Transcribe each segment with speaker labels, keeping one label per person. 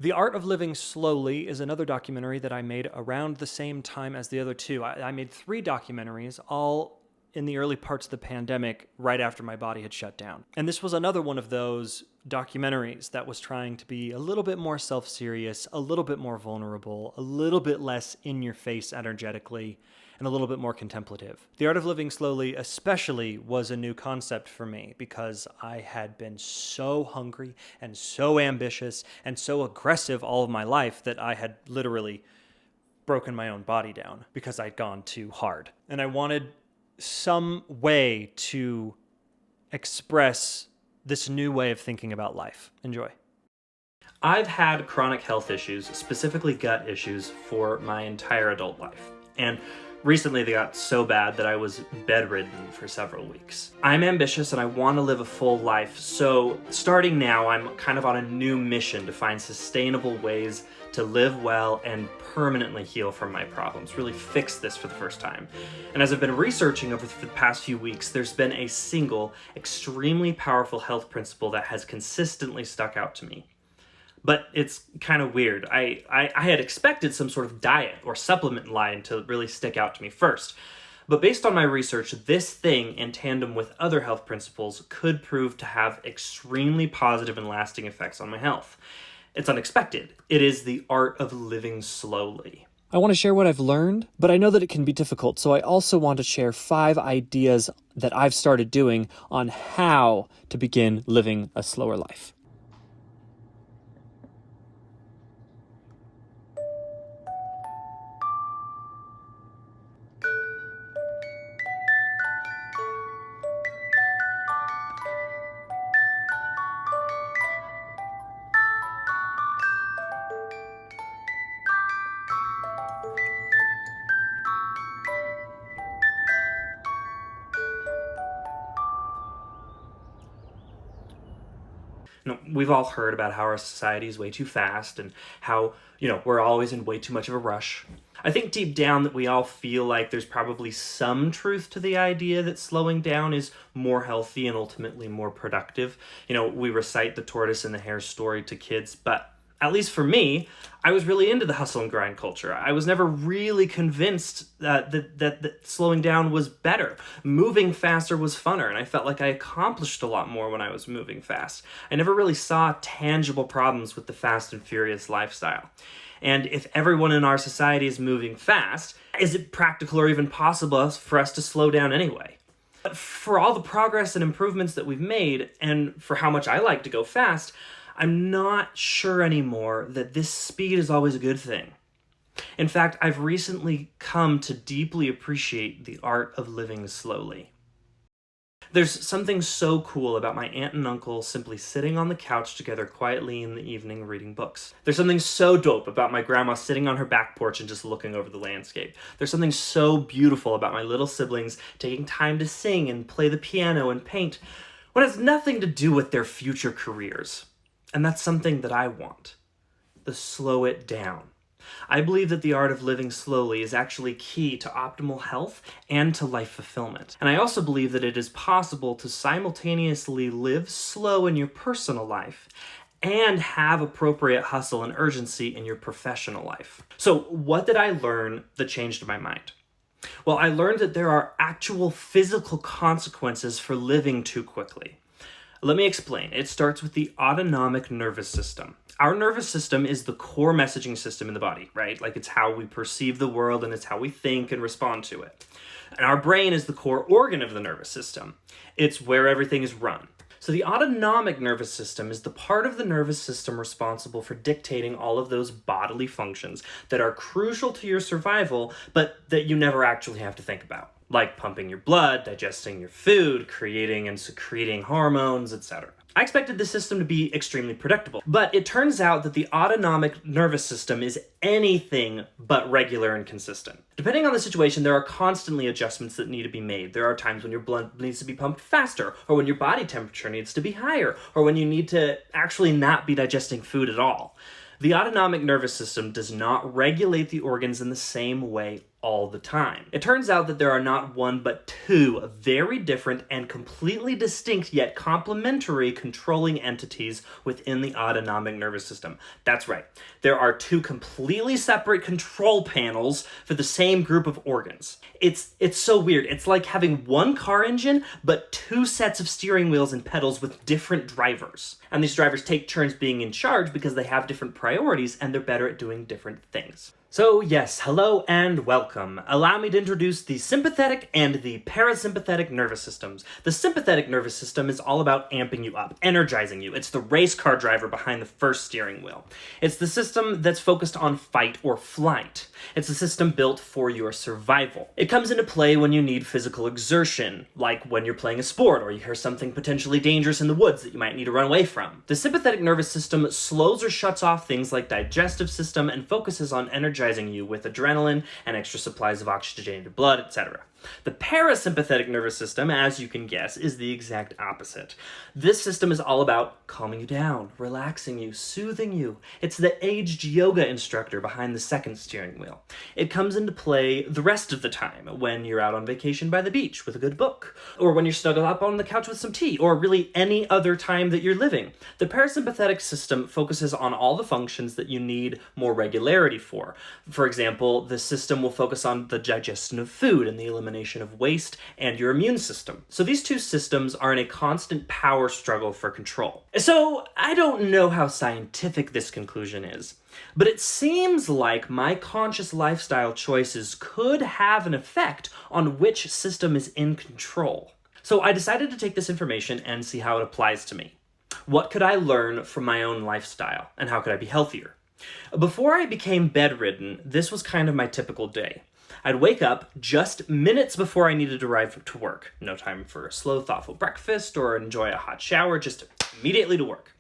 Speaker 1: The Art of Living Slowly is another documentary that I made around the same time as the other two. I made three documentaries, all in the early parts of the pandemic, right after my body had shut down. And this was another one of those documentaries that was trying to be a little bit more self-serious, a little bit more vulnerable, a little bit less in your face energetically, and a little bit more contemplative. The Art of Living Slowly especially was a new concept for me because I had been so hungry and so ambitious and so aggressive all of my life that I had literally broken my own body down because I'd gone too hard. And I wanted some way to express this new way of thinking about life. Enjoy. I've had chronic health issues, specifically gut issues, for my entire adult life. And recently they got so bad that I was bedridden for several weeks. I'm ambitious and I want to live a full life, so starting now I'm kind of on a new mission to find sustainable ways to live well and permanently heal from my problems, really fix this for the first time. And as I've been researching over the past few weeks, there's been a single, extremely powerful health principle that has consistently stuck out to me. But it's kind of weird. I had expected some sort of diet or supplement line to really stick out to me first. But based on my research, this thing, in tandem with other health principles, could prove to have extremely positive and lasting effects on my health. It's unexpected. It is the art of living slowly.
Speaker 2: I want to share what I've learned, but I know that it can be difficult, so I also want to share 5 ideas that I've started doing on how to begin living a slower life.
Speaker 1: We've all heard about how our society is way too fast and how, we're always in way too much of a rush. I think deep down that we all feel like there's probably some truth to the idea that slowing down is more healthy and ultimately more productive. We recite the tortoise and the hare story to kids, but at least for me, I was really into the hustle and grind culture. I was never really convinced that slowing down was better. Moving faster was funner, and I felt like I accomplished a lot more when I was moving fast. I never really saw tangible problems with the fast and furious lifestyle. And if everyone in our society is moving fast, is it practical or even possible for us to slow down anyway? But for all the progress and improvements that we've made, and for how much I like to go fast, I'm not sure anymore that this speed is always a good thing. In fact, I've recently come to deeply appreciate the art of living slowly. There's something so cool about my aunt and uncle simply sitting on the couch together quietly in the evening reading books. There's something so dope about my grandma sitting on her back porch and just looking over the landscape. There's something so beautiful about my little siblings taking time to sing and play the piano and paint when it has nothing to do with their future careers. And that's something that I want. The slow it down. I believe that the art of living slowly is actually key to optimal health and to life fulfillment. And I also believe that it is possible to simultaneously live slow in your personal life and have appropriate hustle and urgency in your professional life. So what did I learn that changed my mind? Well, I learned that there are actual physical consequences for living too quickly. Let me explain. It starts with the autonomic nervous system. Our nervous system is the core messaging system in the body, right? Like it's how we perceive the world and it's how we think and respond to it. And our brain is the core organ of the nervous system. It's where everything is run. So the autonomic nervous system is the part of the nervous system responsible for dictating all of those bodily functions that are crucial to your survival, but that you never actually have to think about. Like pumping your blood, digesting your food, creating and secreting hormones, etc. I expected this system to be extremely predictable, but it turns out that the autonomic nervous system is anything but regular and consistent. Depending on the situation, there are constantly adjustments that need to be made. There are times when your blood needs to be pumped faster, or when your body temperature needs to be higher, or when you need to actually not be digesting food at all. The autonomic nervous system does not regulate the organs in the same way all the time. It turns out that there are not one but two very different and completely distinct yet complementary controlling entities within the autonomic nervous system. That's right. There are two completely separate control panels for the same group of organs. It's so weird. It's like having one car engine but two sets of steering wheels and pedals with different drivers. And these drivers take turns being in charge because they have different priorities and they're better at doing different things. So yes, hello and welcome. Allow me to introduce the sympathetic and the parasympathetic nervous systems. The sympathetic nervous system is all about amping you up, energizing you. It's the race car driver behind the first steering wheel. It's the system that's focused on fight or flight. It's a system built for your survival. It comes into play when you need physical exertion, like when you're playing a sport or you hear something potentially dangerous in the woods that you might need to run away from. The sympathetic nervous system slows or shuts off things like digestive system and focuses on energizing you with adrenaline and extra supplies of oxygenated blood, etc. The parasympathetic nervous system, as you can guess, is the exact opposite. This system is all about calming you down, relaxing you, soothing you. It's the aged yoga instructor behind the second steering wheel. It comes into play the rest of the time, when you're out on vacation by the beach with a good book, or when you're snuggled up on the couch with some tea, or really any other time that you're living. The parasympathetic system focuses on all the functions that you need more regularity for. For example, the system will focus on the digestion of food and the elimination of waste and your immune system. So these two systems are in a constant power struggle for control. So I don't know how scientific this conclusion is, but it seems like my conscious lifestyle choices could have an effect on which system is in control. So I decided to take this information and see how it applies to me. What could I learn from my own lifestyle, and how could I be healthier? Before I became bedridden, this was kind of my typical day. I'd wake up just minutes before I needed to arrive to work. No time for a slow, thoughtful breakfast or enjoy a hot shower, just immediately to work.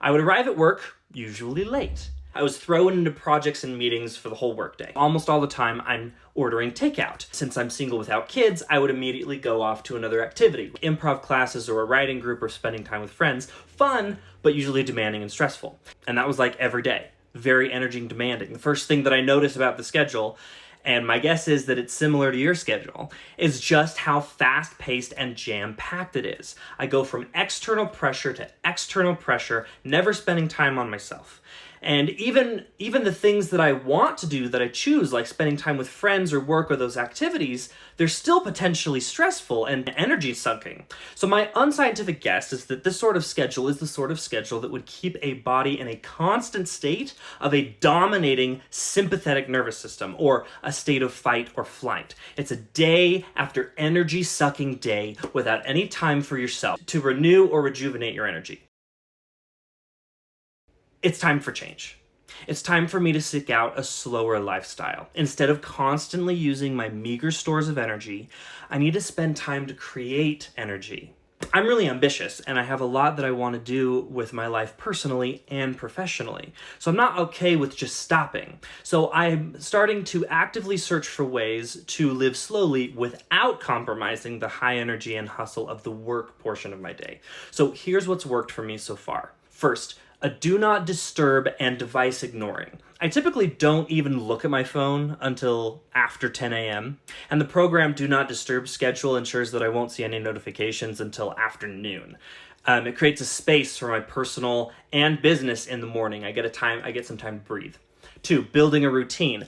Speaker 1: I would arrive at work, usually late. I was thrown into projects and meetings for the whole workday. Almost all the time, I'm ordering takeout. Since I'm single without kids, I would immediately go off to another activity. Improv classes or a writing group or spending time with friends. Fun, but usually demanding and stressful. And that was like every day. Very energy demanding. The first thing that I noticed about the schedule, and my guess is that it's similar to your schedule, is just how fast-paced and jam-packed it is. I go from external pressure to external pressure, never spending time on myself. And even the things that I want to do, that I choose, like spending time with friends or work or those activities, they're still potentially stressful and energy-sucking. So my unscientific guess is that this sort of schedule is the sort of schedule that would keep a body in a constant state of a dominating sympathetic nervous system, or a state of fight or flight. It's a day after energy-sucking day without any time for yourself to renew or rejuvenate your energy. It's time for change. It's time for me to seek out a slower lifestyle. Instead of constantly using my meager stores of energy, I need to spend time to create energy. I'm really ambitious, and I have a lot that I want to do with my life personally and professionally. So I'm not okay with just stopping. So I'm starting to actively search for ways to live slowly without compromising the high energy and hustle of the work portion of my day. So here's what's worked for me so far. First, a do not disturb and device ignoring. I typically don't even look at my phone until after 10 a.m. And the program Do Not Disturb schedule ensures that I won't see any notifications until afternoon. It creates a space for my personal and business in the morning. I get some time to breathe. 2, building a routine.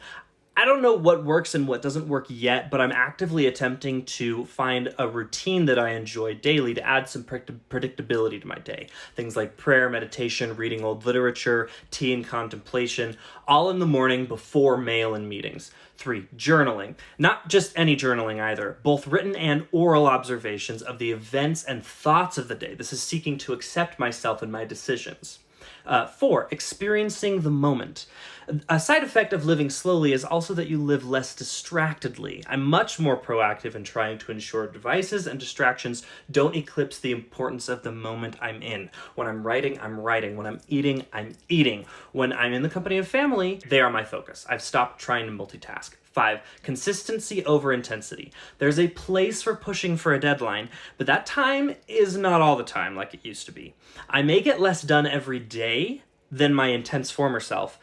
Speaker 1: I don't know what works and what doesn't work yet, but I'm actively attempting to find a routine that I enjoy daily to add some predictability to my day. Things like prayer, meditation, reading old literature, tea and contemplation, all in the morning before mail and meetings. 3, journaling. Not just any journaling either, both written and oral observations of the events and thoughts of the day. This is seeking to accept myself and my decisions. 4, experiencing the moment. A side effect of living slowly is also that you live less distractedly. I'm much more proactive in trying to ensure devices and distractions don't eclipse the importance of the moment I'm in. When I'm writing, I'm writing. When I'm eating. When I'm in the company of family, they are my focus. I've stopped trying to multitask. 5, consistency over intensity. There's a place for pushing for a deadline, but that time is not all the time like it used to be. I may get less done every day than my intense former self,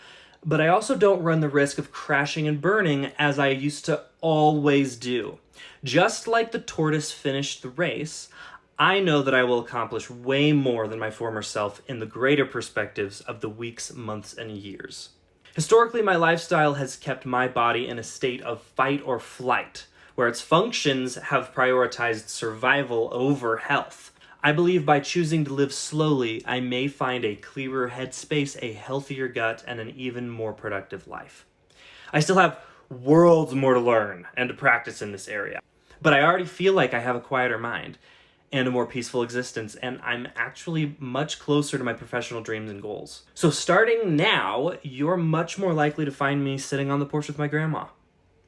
Speaker 1: But I also don't run the risk of crashing and burning as I used to always do. Just like the tortoise finished the race, I know that I will accomplish way more than my former self in the greater perspectives of the weeks, months, and years. Historically, my lifestyle has kept my body in a state of fight or flight, where its functions have prioritized survival over health. I believe by choosing to live slowly, I may find a clearer headspace, a healthier gut, and an even more productive life. I still have worlds more to learn and to practice in this area, but I already feel like I have a quieter mind and a more peaceful existence, and I'm actually much closer to my professional dreams and goals. So starting now, you're much more likely to find me sitting on the porch with my grandma,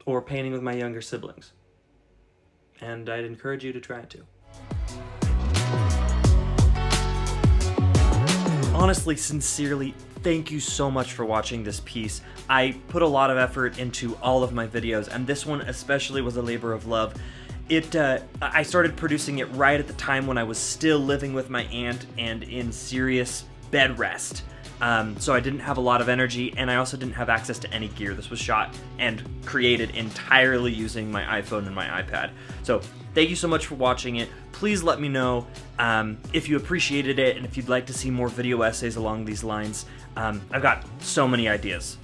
Speaker 1: or painting with my younger siblings. And I'd encourage you to try it too. Honestly, sincerely, thank you so much for watching this piece. I put a lot of effort into all of my videos, and this one especially was a labor of love. I started producing it right at the time when I was still living with my aunt and in serious bed rest. So I didn't have a lot of energy, and I also didn't have access to any gear. This was shot and created entirely using my iPhone and my iPad. So thank you so much for watching it. Please let me know if you appreciated it and if you'd like to see more video essays along these lines. I've got so many ideas.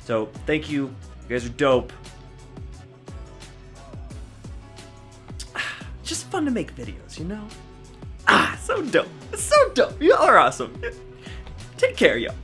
Speaker 1: So thank you. You guys are dope. Just fun to make videos, you know? So dope. So dope. Y'all are awesome. Take care, y'all.